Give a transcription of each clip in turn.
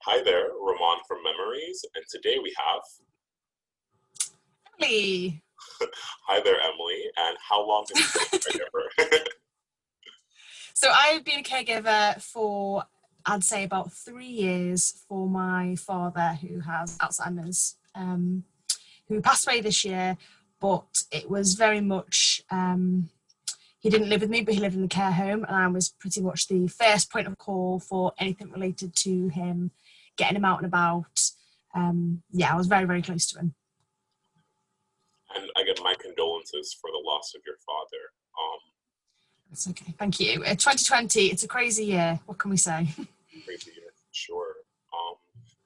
Hi there, Ramon from Memories, and today we have. Emily. Hi there, Emily, and how long have you been a caregiver? So I've been a caregiver for, I'd say, about 3 years for my father who has Alzheimer's, who passed away this year, but it was very much, he didn't live with me, but he lived in the care home, and I was pretty much the first point of call for anything related to him, getting him out and about. I was very, very close to him. And I get my condolences for the loss of your father. That's okay, thank you. 2020, it's a crazy year. What can we say? Crazy year, sure.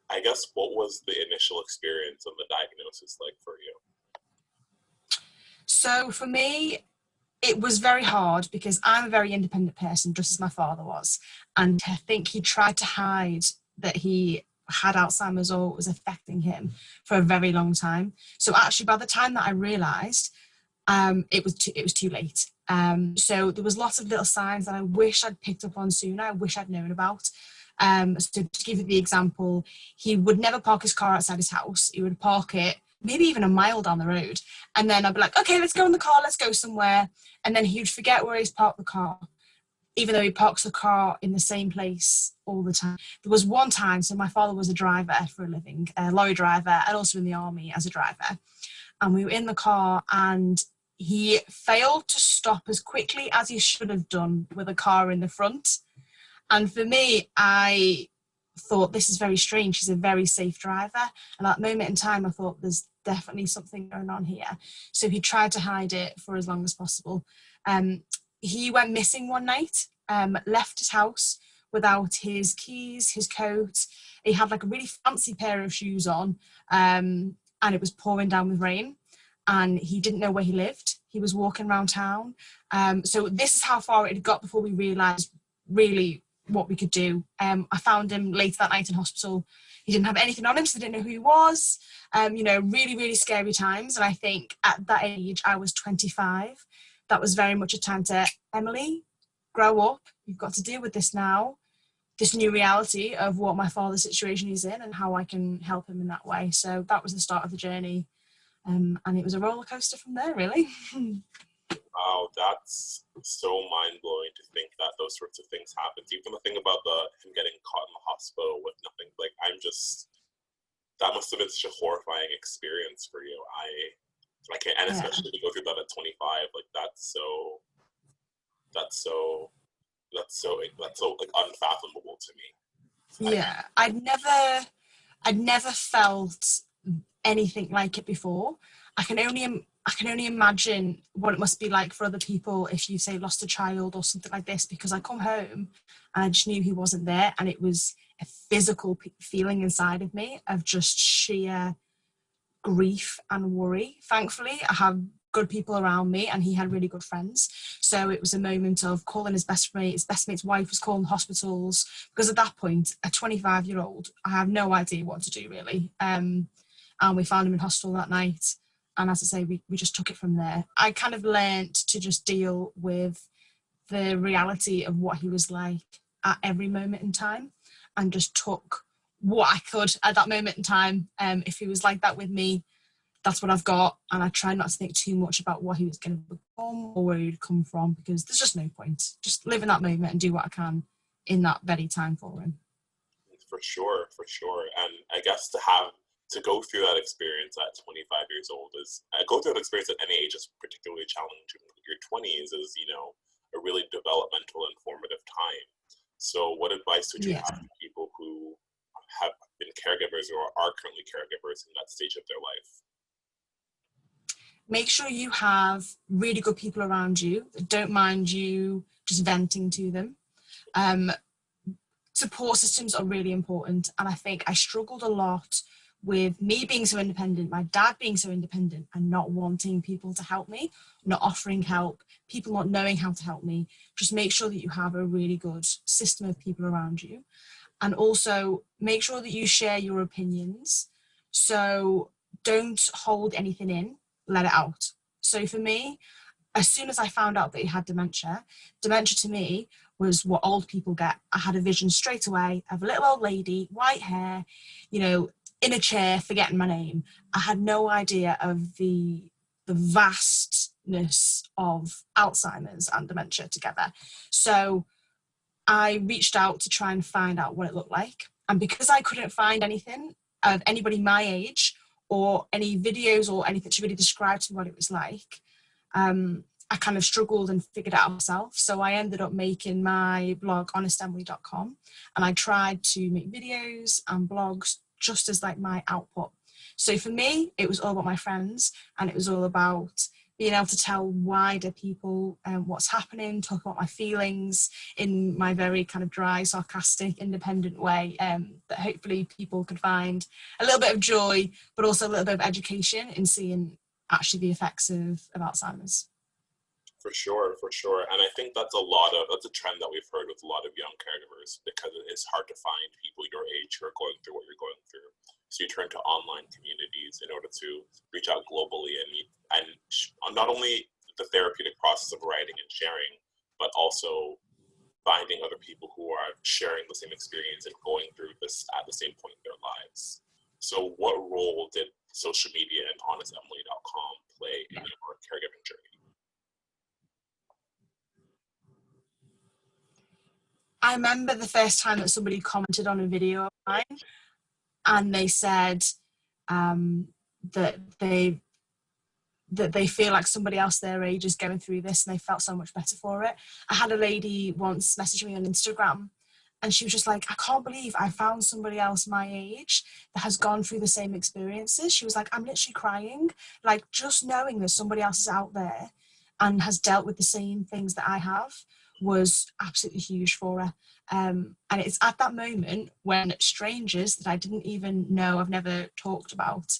I guess what was the initial experience of the diagnosis like for you? So for me, it was very hard because I'm a very independent person, just as my father was. And I think he tried to hide that he had Alzheimer's or it was affecting him for a very long time. So actually, by the time that I realised, it was too late. So there was lots of little signs that I wish I'd picked up on sooner. I wish I'd known about. So to give you the example, he would never park his car outside his house. He would park it maybe even a mile down the road. And then I'd be like, okay, let's go in the car, let's go somewhere. And then he'd forget where he's parked the car, even though he parks the car in the same place all the time. There was one time, so my father was a driver for a living, a lorry driver, and also in the army as a driver. And we were in the car and he failed to stop as quickly as he should have done with a car in the front. And for me, I thought, this is very strange. He's a very safe driver. And at that moment in time, I thought there's definitely something going on here. So he tried to hide it for as long as possible. He went missing one night, left his house without his keys, his coat. He had like a really fancy pair of shoes on, and it was pouring down with rain. And he didn't know where he lived. He was walking around town. So this is how far it had got before we realised really what we could do. I found him later that night in hospital. He didn't have anything on him, so I didn't know who he was. Really, really scary times. And I think at that age, I was 25. That was very much a time to, Emily, grow up. You've got to deal with this now, this new reality of what my father's situation is in and how I can help him in that way. So that was the start of the journey. And it was a roller coaster from there, really. Wow, that's so mind-blowing to think that those sorts of things happen. Even the thing about him getting caught in the hospital with nothing, like that must have been such a horrifying experience for you. I can't, and Yeah. especially to go through that at 25, like that's so like unfathomable to me. Yeah. I'd never felt anything like it before. I can only imagine what it must be like for other people if you say lost a child or something like this, because I come home and I just knew he wasn't there, and it was a physical feeling inside of me of just sheer grief and worry. Thankfully, I have good people around me and he had really good friends. So it was a moment of calling his best mate's wife was calling hospitals, because at that point, a 25-year-old, I have no idea what to do really. And we found him in hospital that night. And as I say, we just took it from there. I kind of learned to just deal with the reality of what he was like at every moment in time, and just took what I could at that moment in time. If he was like that with me, that's what I've got. And I try not to think too much about what he was going to become or where he'd come from, because there's just no point. Just live in that moment and do what I can in that very time for him. For sure, for sure. And I guess to go through that experience at 25 years old go through that experience at any age is particularly challenging. Your 20s is, a really developmental and formative time. So what advice would you Yeah. have for people who have been caregivers or are currently caregivers in that stage of their life? Make sure you have really good people around you that don't mind you just venting to them. Support systems are really important. And I think I struggled a lot with me being so independent, my dad being so independent, and not wanting people to help me, not offering help, people not knowing how to help me. Just make sure that you have a really good system of people around you. And also make sure that you share your opinions. So don't hold anything in, let it out. So for me, as soon as I found out that he had dementia to me was what old people get. I had a vision straight away of a little old lady, white hair, you know, in a chair, forgetting my name. I had no idea of the vastness of Alzheimer's and dementia together. So I reached out to try and find out what it looked like. And because I couldn't find anything of anybody my age or any videos or anything to really describe to me what it was like, I kind of struggled and figured it out myself. So I ended up making my blog honestemily.com, and I tried to make videos and blogs just as like my output. So for me, it was all about my friends, and it was all about being able to tell wider people what's happening, talk about my feelings in my very kind of dry, sarcastic, independent way, that hopefully people could find a little bit of joy, but also a little bit of education in seeing actually the effects of Alzheimer's. For sure. And I think that's a trend that we've heard with a lot of young caregivers, because it is hard to find people your age who are going through what you're going through. So you turn to online communities in order to reach out globally and not only the therapeutic process of writing and sharing, but also finding other people who are sharing the same experience and going through this at the same point in their lives. So what role did social media and honestemily.com play in your caregiving journey? I remember the first time that somebody commented on a video of mine, and they said that they feel like somebody else their age is going through this, and they felt so much better for it. I had a lady once message me on Instagram, and she was just like, I can't believe I found somebody else my age that has gone through the same experiences. She was like, I'm literally crying. Like, just knowing that somebody else is out there and has dealt with the same things that I have was absolutely huge for her. And it's at that moment when strangers that I didn't even know, I've never talked about,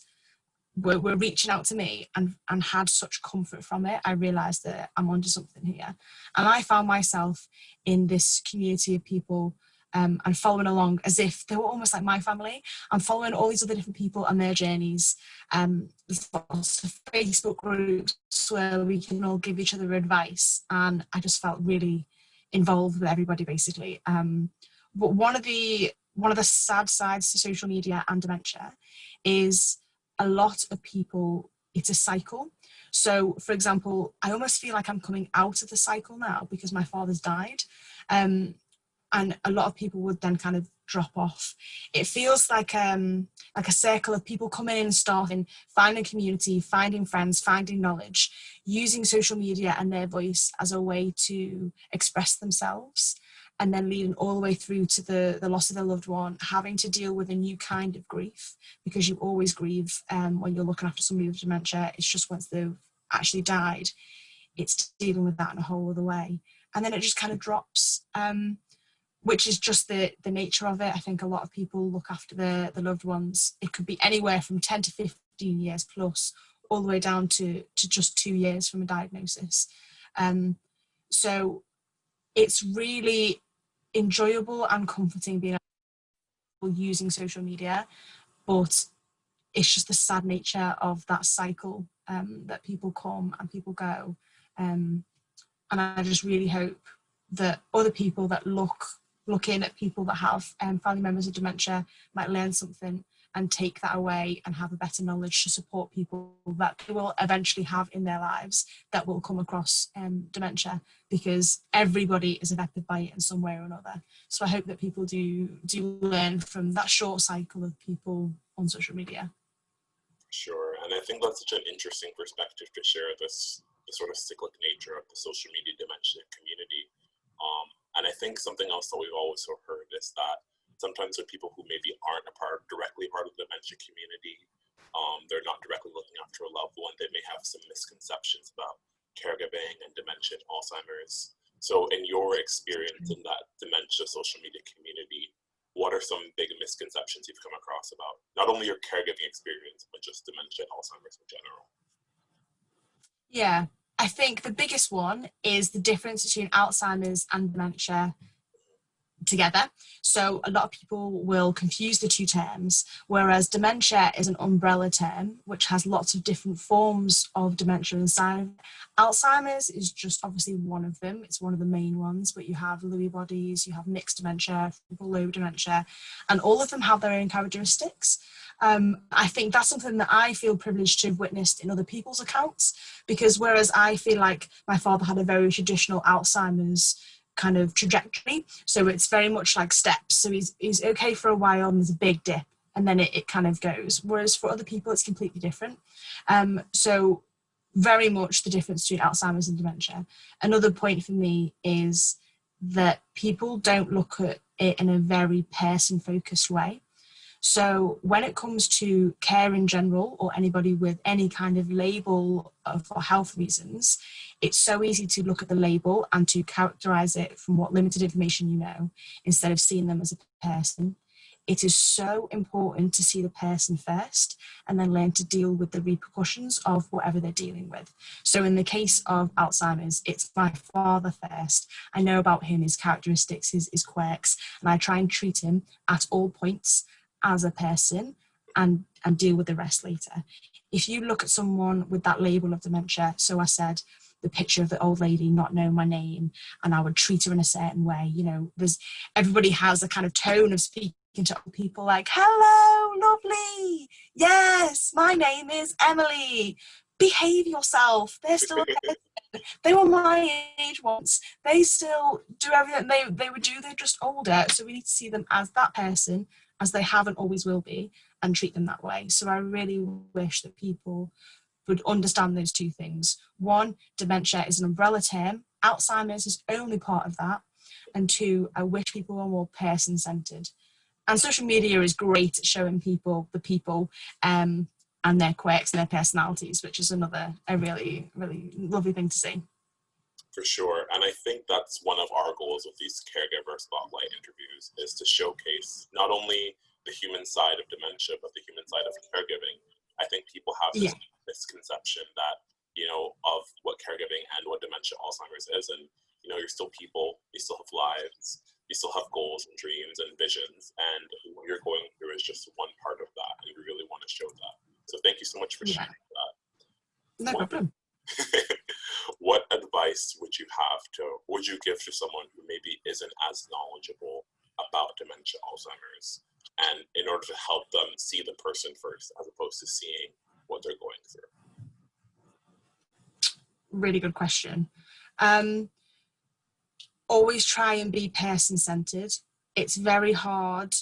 were reaching out to me and had such comfort from it. I realised that I'm onto something here. And I found myself in this community of people and following along as if they were almost like my family. I'm following all these other different people and their journeys. There's lots of Facebook groups where we can all give each other advice, and I just felt really involved with everybody basically. But one of the sad sides to social media and dementia is a lot of people, it's a cycle. So for example, I almost feel like I'm coming out of the cycle now because my father's died. And a lot of people would then kind of drop off. It feels like a circle of people coming in and starting, finding community, finding friends, finding knowledge, using social media and their voice as a way to express themselves, and then leading all the way through to the loss of a loved one, having to deal with a new kind of grief, because you always grieve when you're looking after somebody with dementia. It's just once they've actually died, it's dealing with that in a whole other way. And then it just kind of drops. Which is just the nature of it. I think a lot of people look after their loved ones. It could be anywhere from 10 to 15 years plus, all the way down to just 2 years from a diagnosis. So it's really enjoyable and comforting being able to using social media, but it's just the sad nature of that cycle, that people come and people go. And I just really hope that other people that looking at people that have family members with dementia might learn something and take that away and have a better knowledge to support people that they will eventually have in their lives that will come across dementia, because everybody is affected by it in some way or another. So I hope that people do learn from that short cycle of people on social media. Sure, and I think that's such an interesting perspective to share, the sort of cyclic nature of the social media dementia community. And I think something else that we've also heard is that sometimes with people who maybe aren't directly part of the dementia community, they're not directly looking after a loved one, they may have some misconceptions about caregiving and dementia and Alzheimer's. So in your experience in that dementia social media community, what are some big misconceptions you've come across about not only your caregiving experience, but just dementia and Alzheimer's in general? Yeah, I think the biggest one is the difference between Alzheimer's and dementia together. So a lot of people will confuse the two terms, whereas dementia is an umbrella term which has lots of different forms of dementia inside. Alzheimer's is just obviously one of them. It's one of the main ones, but you have Lewy bodies, you have mixed dementia, frontal lobe dementia, and all of them have their own characteristics. I think that's something that I feel privileged to have witnessed in other people's accounts, because whereas I feel like my father had a very traditional Alzheimer's kind of trajectory, so it's very much like steps. So he's okay for a while and there's a big dip and then it kind of goes. Whereas for other people, it's completely different. So very much the difference between Alzheimer's and dementia. Another point for me is that people don't look at it in a very person-focused way. So when it comes to care in general, or anybody with any kind of label for health reasons, it's so easy to look at the label and to characterize it from what limited information you know, instead of seeing them as a person. It is so important to see the person first and then learn to deal with the repercussions of whatever they're dealing with. So in the case of Alzheimer's, it's my father first. I know about him, his characteristics, his quirks, and I try and treat him at all points as a person and deal with the rest later. If you look at someone with that label of dementia, so I said the picture of the old lady not knowing my name and I would treat her in a certain way, you know, everybody has a kind of tone of speaking to people like, hello, lovely, yes, my name is Emily, behave yourself. They're still they were my age once. They still do everything they would do. They're just older. So we need to see them as that person, as they have and always will be, and treat them that way. So I really wish that people would understand those two things. One, dementia is an umbrella term. Alzheimer's is only part of that. And two, I wish people were more person-centered. And social media is great at showing people the people and their quirks and their personalities, which is a really, really lovely thing to see. For sure. And I think that's one of our goals with these caregiver spotlight interviews, is to showcase not only the human side of dementia, but the human side of caregiving. I think people have this misconception that, you know, of what caregiving and what dementia Alzheimer's is. And, you know, you're still people, you still have lives, you still have goals and dreams and visions. And what you're going through is just one part of that. And we really want to show that. So thank you so much for sharing that. No problem. What advice would you give to someone who maybe isn't as knowledgeable about dementia Alzheimer's, and in order to help them see the person first as opposed to seeing what they're going through? Really good question. Always try and be person-centered. It's very hard,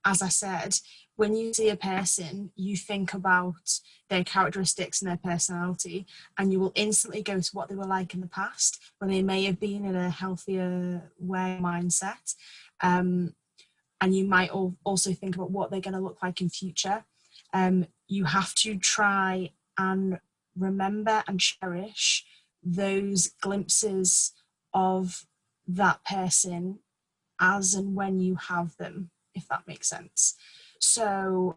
as I said, when you see a person, you think about their characteristics and their personality, and you will instantly go to what they were like in the past, when they may have been in a healthier way mindset. And you might also think about what they're going to look like in future. You have to try and remember and cherish those glimpses of that person as and when you have them, if that makes sense. So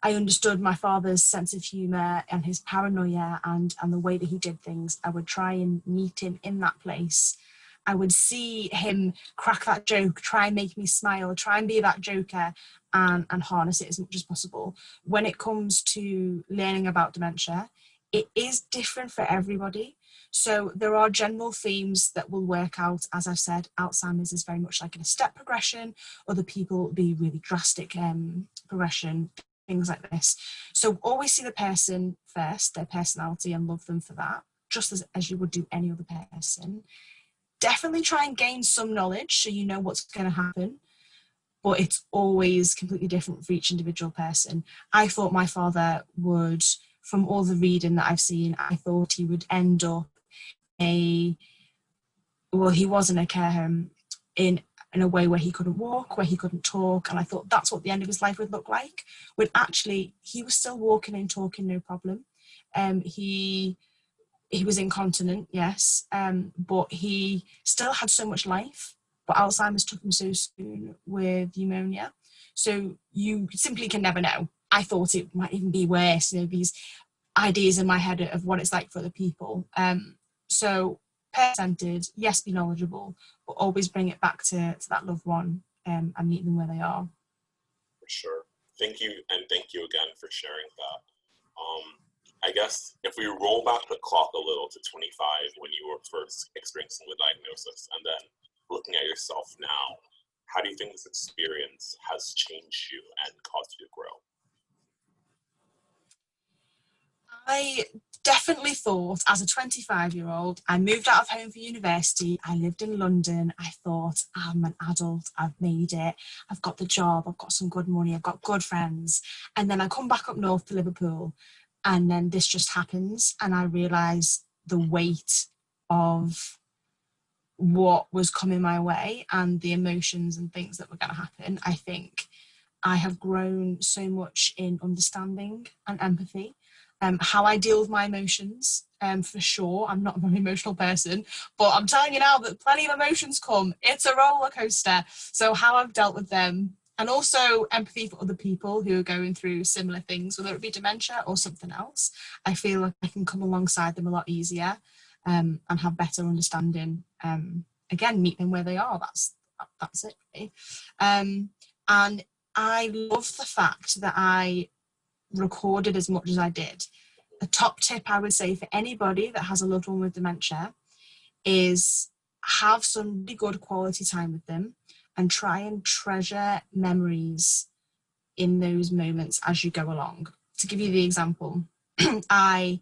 I understood my father's sense of humour and his paranoia and the way that he did things. I would try and meet him in that place. I would see him crack that joke, try and make me smile, try and be that joker, and harness it as much as possible. When it comes to learning about dementia, it is different for everybody. So there are general themes that will work out. As I've said, Alzheimer's is very much like in a step progression. Other people will be really drastic progression, things like this. So always see the person first, their personality, and love them for that, just as you would do any other person. Definitely try and gain some knowledge so you know what's going to happen, but it's always completely different for each individual person. I thought my father would, from all the reading that I've seen, I thought he would end up he was in a care home in a way where he couldn't walk, where he couldn't talk, and I thought that's what the end of his life would look like. When actually he was still walking and talking, no problem. He was incontinent, yes, but he still had so much life. But Alzheimer's took him so soon with pneumonia, so you simply can never know. I thought it might even be worse, you know, these ideas in my head of what it's like for other people. So person-centered, yes, be knowledgeable, but always bring it back to that loved one, and meet them where they are. For sure. Thank you, and thank you again for sharing that. I guess if we roll back the clock a little to 25, when you were first experiencing the diagnosis, and then looking at yourself now, how do you think this experience has changed you and caused you to grow? I definitely thought, as a 25-year-old, I moved out of home for university, I lived in London, I thought, I'm an adult, I've made it, I've got the job, I've got some good money, I've got good friends. And then I come back up north to Liverpool, and then this just happens, and I realise the weight of what was coming my way and the emotions and things that were going to happen. I think I have grown so much in understanding and empathy, how I deal with my emotions. For sure, I'm not a very emotional person, but I'm telling you now that plenty of emotions come. It's a roller coaster. So how I've dealt with them, and also empathy for other people who are going through similar things, whether it be dementia or something else. I feel like I can come alongside them a lot easier, and have better understanding. Again, meet them where they are. That's it, really. And I love the fact that I recorded as much as I did. A top tip I would say for anybody that has a loved one with dementia is have some really good quality time with them and try and treasure memories in those moments as you go along. To give you the example, I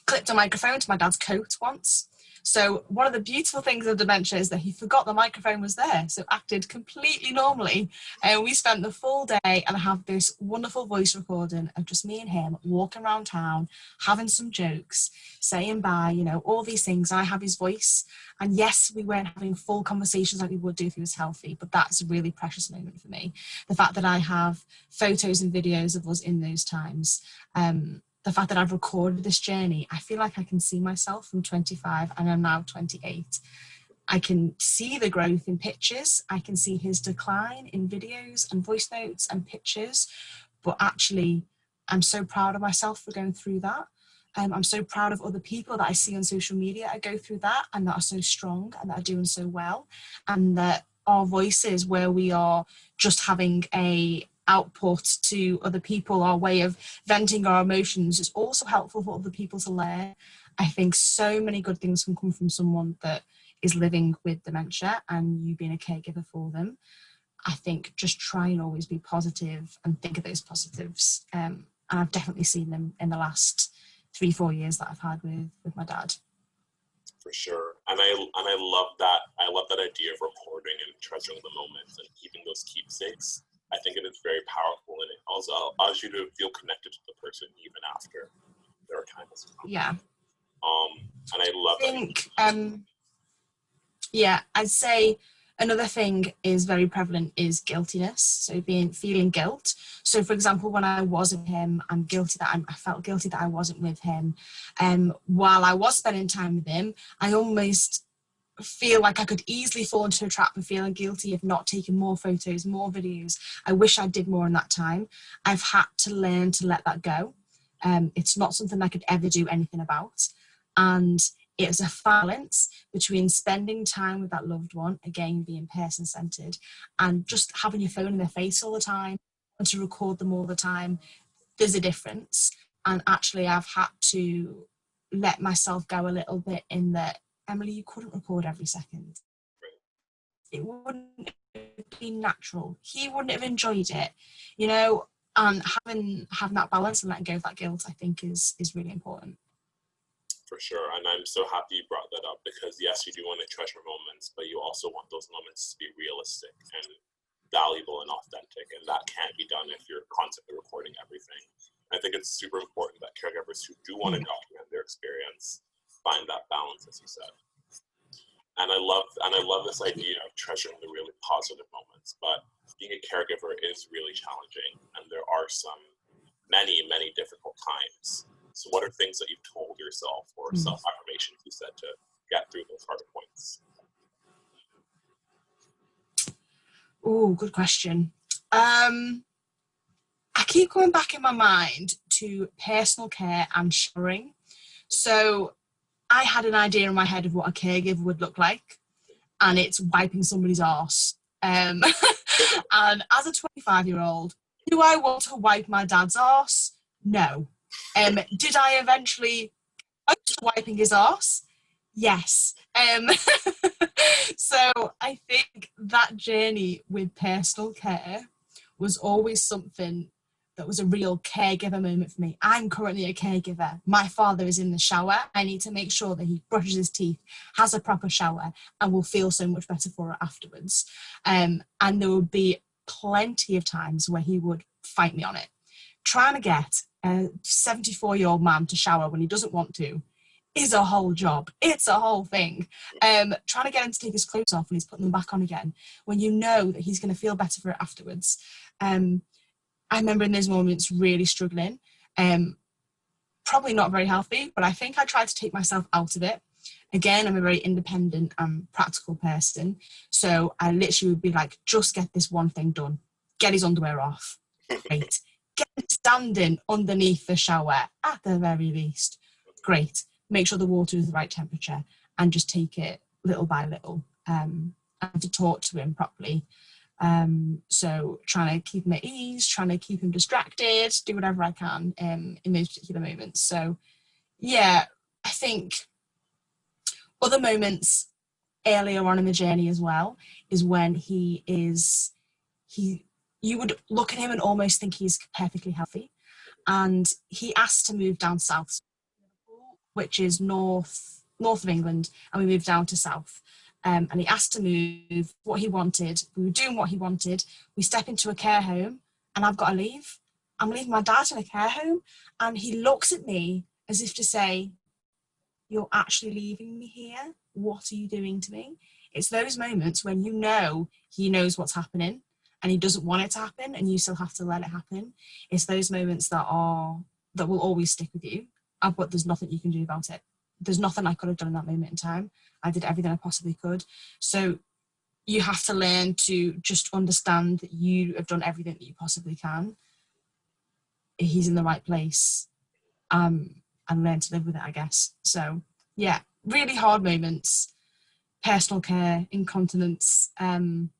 clipped a microphone to my dad's coat once. So one of the beautiful things of dementia is that he forgot the microphone was there, so acted completely normally. And we spent the full day, and I have this wonderful voice recording of just me and him walking around town, having some jokes, saying bye, you know, all these things. I have his voice. And yes, we weren't having full conversations like we would do if he was healthy, but that's a really precious moment for me. The fact that I have photos and videos of us in those times, the fact that I've recorded this journey, I feel like I can see myself from 25 and I'm now 28. I can see the growth in pictures. I can see his decline in videos and voice notes and pictures. But actually, I'm so proud of myself for going through that. I'm so proud of other people that I see on social media that go through that and that are so strong and that are doing so well. And that our voices, where we are just having a output to other people, our way of venting our emotions, is also helpful for other people to learn. I think so many good things can come from someone that is living with dementia and you being a caregiver for them. I think just try and always be positive and think of those positives. And I've definitely seen them in the last 3-4 years that I've had with my dad. For sure. And I love that. I love that idea of recording and treasuring the moments and keeping those keepsakes. I think it is very powerful, and it also allows you to feel connected to the person even after their time has come. Yeah. And I love that. Yeah, I'd say another thing is very prevalent is guiltiness. So feeling guilt. So for example, when I wasn't with him, I felt guilty that I wasn't with him. While I was spending time with him, I almost feel like I could easily fall into a trap of feeling guilty of not taking more photos, more videos. I wish I did more in that time. I've had to learn to let that go. It's not something I could ever do anything about. And it's a balance between spending time with that loved one, again, being person-centered, and just having your phone in their face all the time and to record them all the time. There's a difference. And actually, I've had to let myself go a little bit in that, Emily, you couldn't record every second. It wouldn't have been natural. He wouldn't have enjoyed it, you know. And having that balance and letting go of that guilt, I think, is really important. For sure. And I'm so happy you brought that up, because yes, you do want to treasure moments, but you also want those moments to be realistic and valuable and authentic. And that can't be done if you're constantly recording everything. I think it's super important that caregivers who do want to document their experience find that balance, as you said. And I love this idea of treasuring the really positive moments. But being a caregiver is really challenging, and there are many difficult times. So what are things that you've told yourself, or self-affirmations you said, to get through those harder points? Oh, good question. I keep coming back in my mind to personal care and sharing. So I had an idea in my head of what a caregiver would look like, and it's wiping somebody's arse. And as a 25-year-old, do I want to wipe my dad's arse? No. Did I eventually go to wiping his arse? Yes. So I think that journey with personal care was always something that was a real caregiver moment for me. I'm currently a caregiver. My father is in the shower. I need to make sure that he brushes his teeth, has a proper shower, and will feel so much better for it afterwards. And there would be plenty of times where he would fight me on it. Trying to get a 74-year-old man to shower when he doesn't want to is a whole job. It's a whole thing. Trying to get him to take his clothes off when he's putting them back on again, when you know that he's going to feel better for it afterwards. I remember in those moments really struggling. Probably not very healthy, but I think I tried to take myself out of it. Again, I'm a very independent and practical person. So I literally would be like, just get this one thing done. Get his underwear off. Great. Get him standing underneath the shower at the very least. Great. Make sure the water is the right temperature and just take it little by little, and to talk to him properly. So trying to keep him at ease, trying to keep him distracted, do whatever I can in those particular moments. So yeah, I think other moments earlier on in the journey as well is when you would look at him and almost think he's perfectly healthy. And he asked to move down south, which is north of England, and we moved down to south. And he asked to move what he wanted. We were doing what he wanted. We step into a care home and I've got to leave. I'm leaving my dad in a care home. And he looks at me as if to say, you're actually leaving me here? What are you doing to me? It's those moments when you know he knows what's happening and he doesn't want it to happen and you still have to let it happen. It's those moments that will always stick with you, but there's nothing you can do about it. There's nothing I could have done in that moment in time. I did everything I possibly could. So you have to learn to just understand that you have done everything that you possibly can. He's in the right place, and learn to live with it, I guess. So yeah, really hard moments, personal care, incontinence, and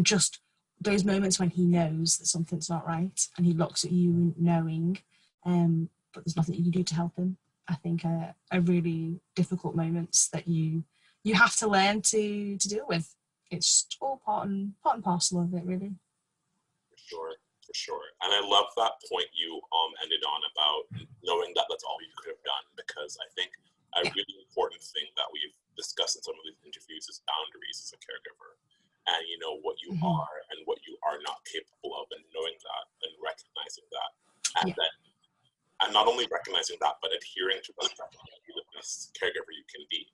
just those moments when he knows that something's not right and he looks at you knowing, but there's nothing you can do to help him. I think are really difficult moments that you have to learn to deal with. It's all part and parcel of it, really. For sure. And I love that point you ended on about knowing that that's all you could have done, because I think a really important thing that we've discussed in some of these interviews is boundaries as a caregiver. And you know what you are and what you are not capable of, and knowing that and recognizing that. And then and not only recognizing that, but adhering to those to be the best caregiver you can be.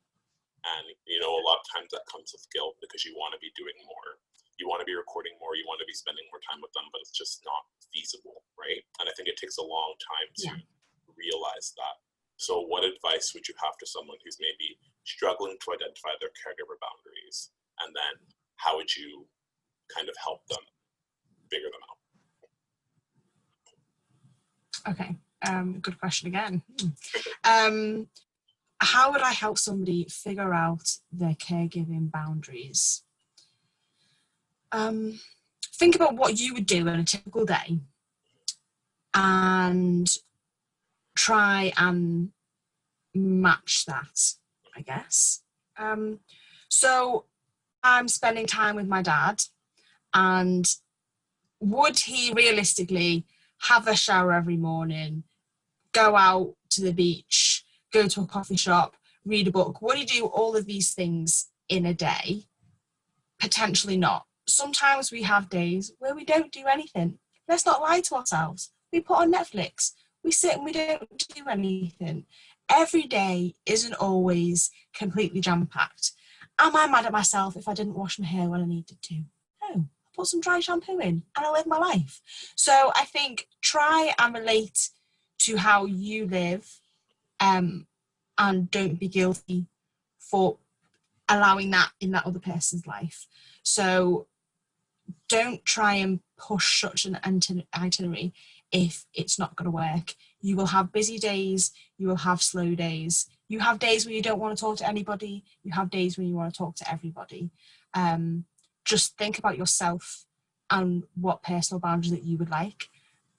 And, you know, a lot of times that comes with guilt because you want to be doing more. You want to be recording more. You want to be spending more time with them, but it's just not feasible, right? And I think it takes a long time to realize that. So what advice would you have to someone who's maybe struggling to identify their caregiver boundaries? And then how would you kind of help them figure them out? Okay. Good question again. How would I help somebody figure out their caregiving boundaries? Think about what you would do in a typical day and try and match that, I guess. So I'm spending time with my dad, and would he realistically have a shower every morning, go out to the beach, go to a coffee shop, read a book? Would he do all of these things in a day? Potentially not. Sometimes we have days where we don't do anything. Let's not lie to ourselves. We put on Netflix. We sit and we don't do anything. Every day isn't always completely jam-packed. Am I mad at myself if I didn't wash my hair when I needed to? No. I put some dry shampoo in and I live my life. So I think try and relate to how you live, and don't be guilty for allowing that in that other person's life. So don't try and push such an itinerary if it's not going to work. You will have busy days, you will have slow days, You have days where you don't want to talk to anybody. You have days when you want to talk to everybody. Just think about yourself and what personal boundaries that you would like,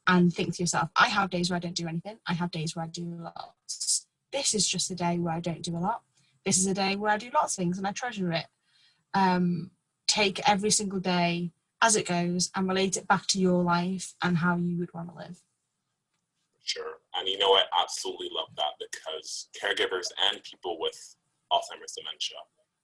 and think to yourself, I have days where I don't do anything. I have days where I do lots. This is just a day where I don't do a lot. This is a day where I do lots of things and I treasure it. Take every single day as it goes and relate it back to your life and how you would want to live. Sure. And you know, I absolutely love that, because caregivers and people with Alzheimer's dementia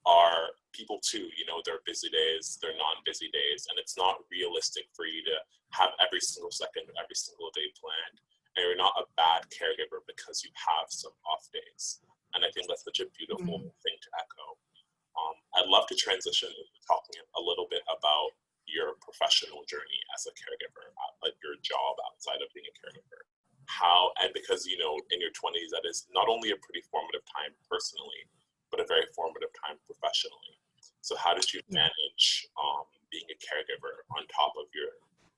are people too. You know, there are busy days, there are non-busy days, and it's not realistic for you to have every single second, every single day planned. And you're not a bad caregiver because you have some off days. And I think that's such a beautiful thing to echo. I'd love to transition into talking a little bit about your professional journey as a caregiver, like your job outside of being a caregiver. How, and because, you know, in your 20s, that is not only a pretty formative time personally, but a very formative time professionally. So how did you manage being a caregiver on top of your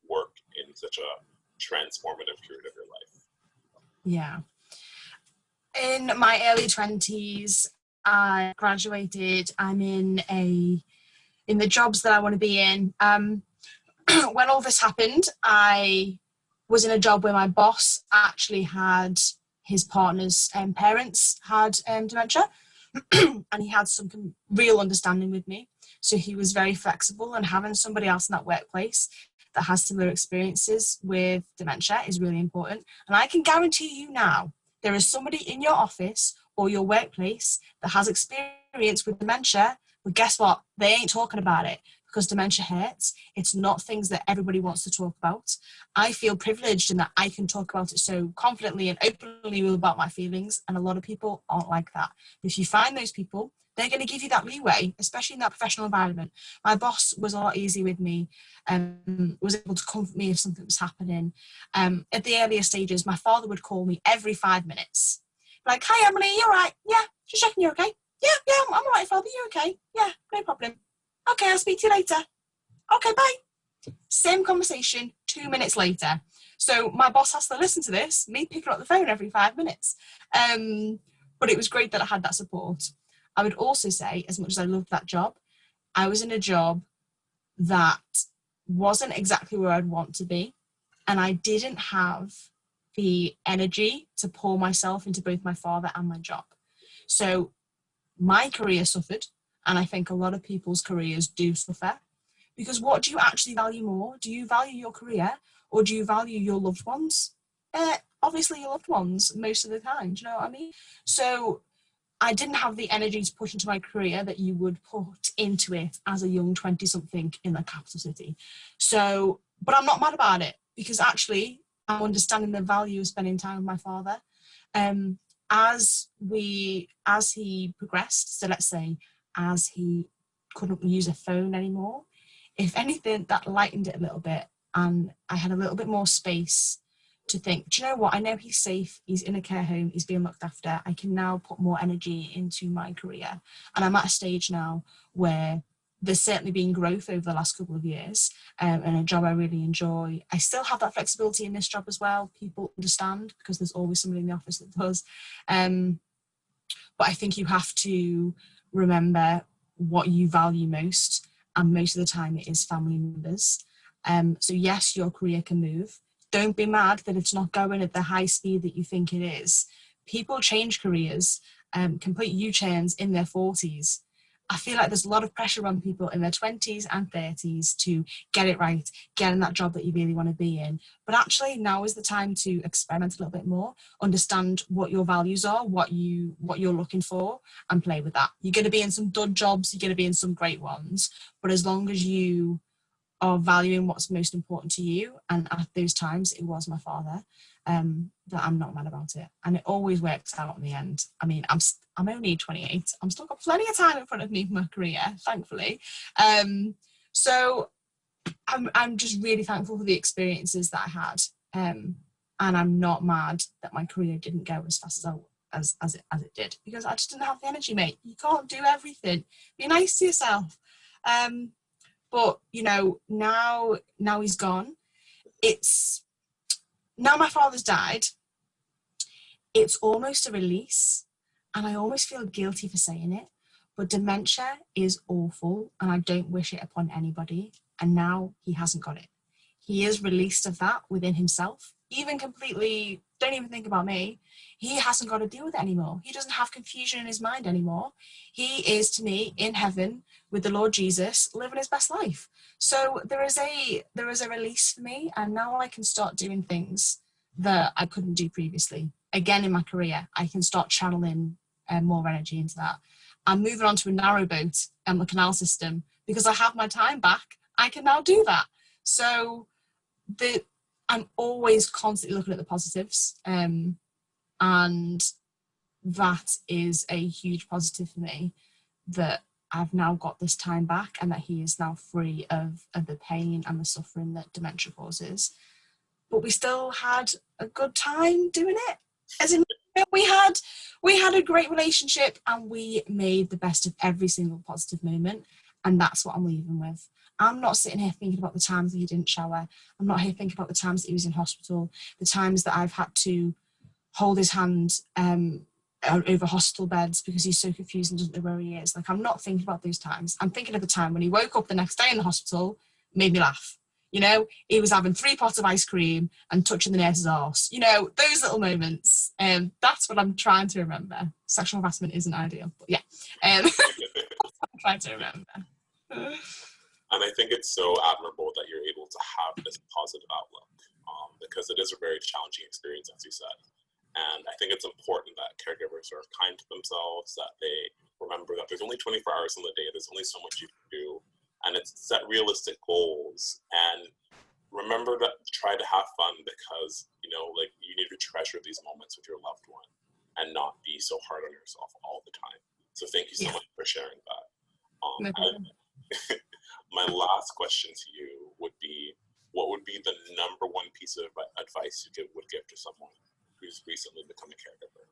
work in such a transformative period of your life? Yeah. In my early 20s, I graduated. I'm in the jobs that I want to be in. When all this happened, I was in a job where my boss actually had his partner's parents had dementia, and he had some real understanding with me. So he was very flexible, and having somebody else in that workplace that has similar experiences with dementia is really important. And I can guarantee you now, there is somebody in your office or your workplace that has experience with dementia, but guess what? They ain't talking about it, because dementia hurts. It's not things that everybody wants to talk about. I feel privileged in that I can talk about it so confidently and openly about my feelings, and a lot of people aren't like that. If you find those people, they're going to give you that leeway, especially in that professional environment. My boss was a lot easy with me, was able to comfort me if something was happening. At the earlier stages, my father would call me every 5 minutes. Like, hi, Emily, you all right? Yeah, just checking you're okay. Yeah, I'm all right, Father, you okay? Yeah, no problem. Okay, I'll speak to you later. Okay, bye. Same conversation 2 minutes later. So my boss has to listen to this, me picking up the phone every 5 minutes. But it was great that I had that support. I would also say, as much as I loved that job, I was in a job that wasn't exactly where I'd want to be. And I didn't have the energy to pour myself into both my father and my job. So my career suffered, and I think a lot of people's careers do suffer, because what do you actually value more? Do you value your career, or do you value your loved ones? Obviously your loved ones most of the time, do you know what I mean? So I didn't have the energy to push into my career that you would put into it as a young 20-something in a capital city. So, but I'm not mad about it, because actually I'm understanding the value of spending time with my father. As he progressed, so let's say as he couldn't use a phone anymore, if anything, that lightened it a little bit, and I had a little bit more space to think, do you know what, I know he's safe, he's in a care home, he's being looked after, I can now put more energy into my career. And I'm at a stage now where there's certainly been growth over the last couple of years, and a job I really enjoy. I still have that flexibility in this job as well. People understand, because there's always somebody in the office that does. But I think you have to remember what you value most, and most of the time it is family members. So yes, your career can move. Don't be mad that it's not going at the high speed that you think it is. People change careers, complete U-turns in their 40s. I feel like there's a lot of pressure on people in their 20s and 30s to get it right, get in that job that you really want to be in. But actually now is the time to experiment a little bit more, understand what your values are, what you're looking for, and play with that. You're going to be in some dud jobs, you're going to be in some great ones, but as long as you are valuing what's most important to you, and at those times it was my father, that I'm not mad about it, and it always works out in the end. I mean, I'm only 28, I'm still got plenty of time in front of me for my career, thankfully. So I'm just really thankful for the experiences that I had, and I'm not mad that my career didn't go as fast as it did, because I just didn't have the energy, mate. You can't do everything. Be nice to yourself. But you know, now he's gone. It's now my father's died. It's almost a release, and I almost feel guilty for saying it, but dementia is awful and I don't wish it upon anybody. And now he hasn't got it. He is released of that within himself, even completely, don't even think about me. He hasn't got to deal with it anymore. He doesn't have confusion in his mind anymore. He is, to me, in heaven with the Lord Jesus, living his best life. So there is a release for me, and now I can start doing things that I couldn't do previously. Again, in my career, I can start channeling more energy into that. I'm moving on to a narrowboat and the canal system because I have my time back. I can now do that. So I'm always constantly looking at the positives, and that is a huge positive for me, that I've now got this time back and that he is now free of the pain and the suffering that dementia causes. But we still had a good time doing it. As in, we had a great relationship and we made the best of every single positive moment, and that's what I'm leaving with. I'm not sitting here thinking about the times that he didn't shower. I'm not here thinking about the times that he was in hospital, the times that I've had to hold his hand over hospital beds because he's so confused and doesn't know where he is. Like, I'm not thinking about those times. I'm thinking of the time when he woke up the next day in the hospital, made me laugh. You know, he was having 3 pots of ice cream and touching the nurse's arse. You know, those little moments. That's what I'm trying to remember. Sexual harassment isn't ideal, but yeah. That's what I'm trying to remember. And I think it's so admirable that you're able to have this positive outlook, because it is a very challenging experience, as you said. And I think it's important that caregivers are kind to themselves, that they remember that there's only 24 hours in the day, there's only so much you can do, and it's set realistic goals, and remember that try to have fun, because, you know, like, you need to treasure these moments with your loved one and not be so hard on yourself all the time. So thank you so much for sharing that. No problem. My last question to you would be, what would be the number one piece of advice you would give to someone who's recently become a caregiver?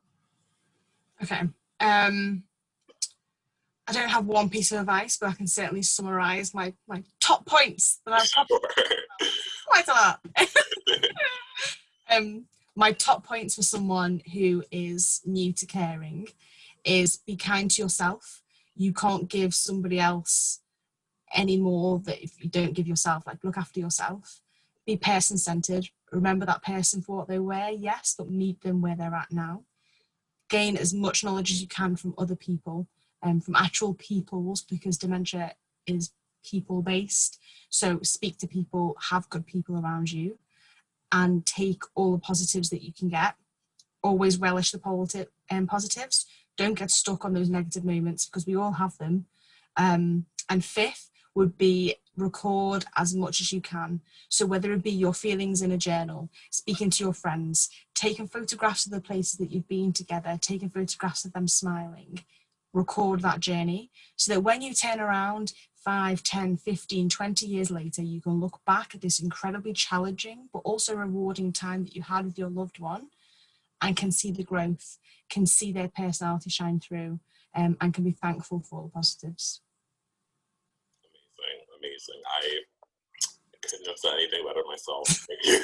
Okay. I don't have one piece of advice, but I can certainly summarize my top points that I've got. Quite a lot. My top points for someone who is new to caring is be kind to yourself. You can't give somebody else any more that if you don't give yourself. Like, look after yourself. Be person-centered. Remember that person for what they were, yes, but meet them where they're at now. Gain as much knowledge as you can from other people, from actual peoples, because dementia is people-based. So speak to people, have good people around you, and take all the positives that you can get. Always relish the positives. Don't get stuck on those negative moments, because we all have them. And fifth would be record as much as you can. So whether it be your feelings in a journal, speaking to your friends, taking photographs of the places that you've been together, taking photographs of them smiling, record that journey, so that when you turn around 5, 10, 15, 20 years later, you can look back at this incredibly challenging but also rewarding time that you had with your loved one, and can see the growth, can see their personality shine through, and can be thankful for all the positives. Amazing. I couldn't have said anything better myself. Thank you.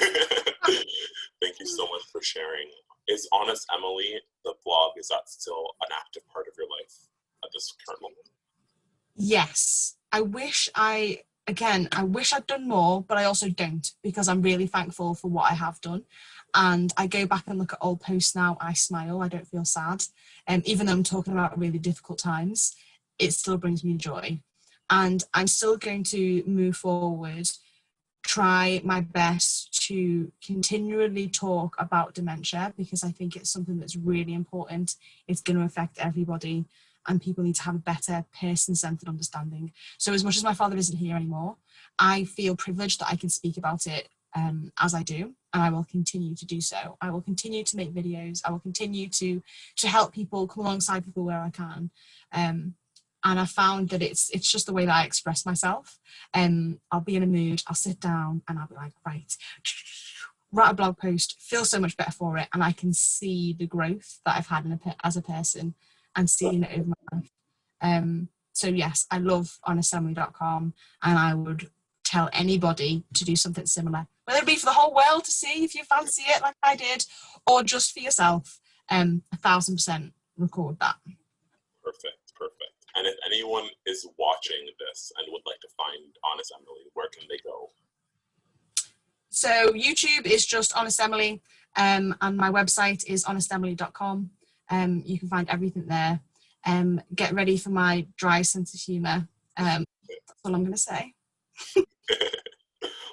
Thank you so much for sharing. Is Honest Emily, the blog, is that still an active part of your life at this current moment? Yes. I wish I'd done more, but I also don't, because I'm really thankful for what I have done. And I go back and look at old posts now, I smile, I don't feel sad. Even though I'm talking about really difficult times, it still brings me joy. And I'm still going to move forward, try my best to continually talk about dementia, because I think it's something that's really important. It's going to affect everybody, and people need to have a better person-centered understanding. So as much as my father isn't here anymore, I feel privileged that I can speak about it as I do, and I will continue to do so. I will continue to make videos. I will continue to help people, come alongside people where I can. And I found that it's just the way that I express myself. I'll be in a mood, I'll sit down and I'll be like, right, write a blog post, feel so much better for it, and I can see the growth that I've had as a person and seeing it over my life. So yes, I love honestsemily.com, and I would tell anybody to do something similar, whether it be for the whole world to see if you fancy it like I did, or just for yourself. 1,000%. record that. Perfect, perfect. And if anyone is watching this and would like to find Honest Emily, where can they go? So YouTube is just Honest Emily, and my website is honestemily.com. You can find everything there. Get ready for my dry sense of humour. That's all I'm going to say.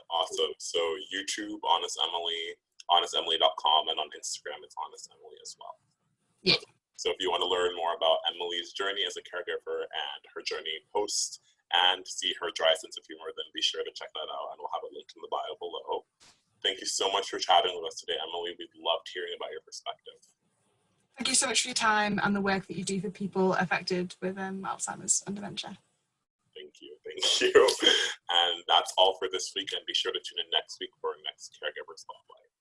Awesome. So YouTube, Honest Emily, honestemily.com, and on Instagram, it's Honest Emily as well. Yeah. So if you want to learn more about Emily's journey as a caregiver and her journey post and see her dry sense of humor, then be sure to check that out, and we'll have a link in the bio below. Thank you so much for chatting with us today, Emily. We've loved hearing about your perspective. Thank you so much for your time and the work that you do for people affected with Alzheimer's and dementia. Thank you. And that's all for this week, and be sure to tune in next week for our next Caregiver Spotlight.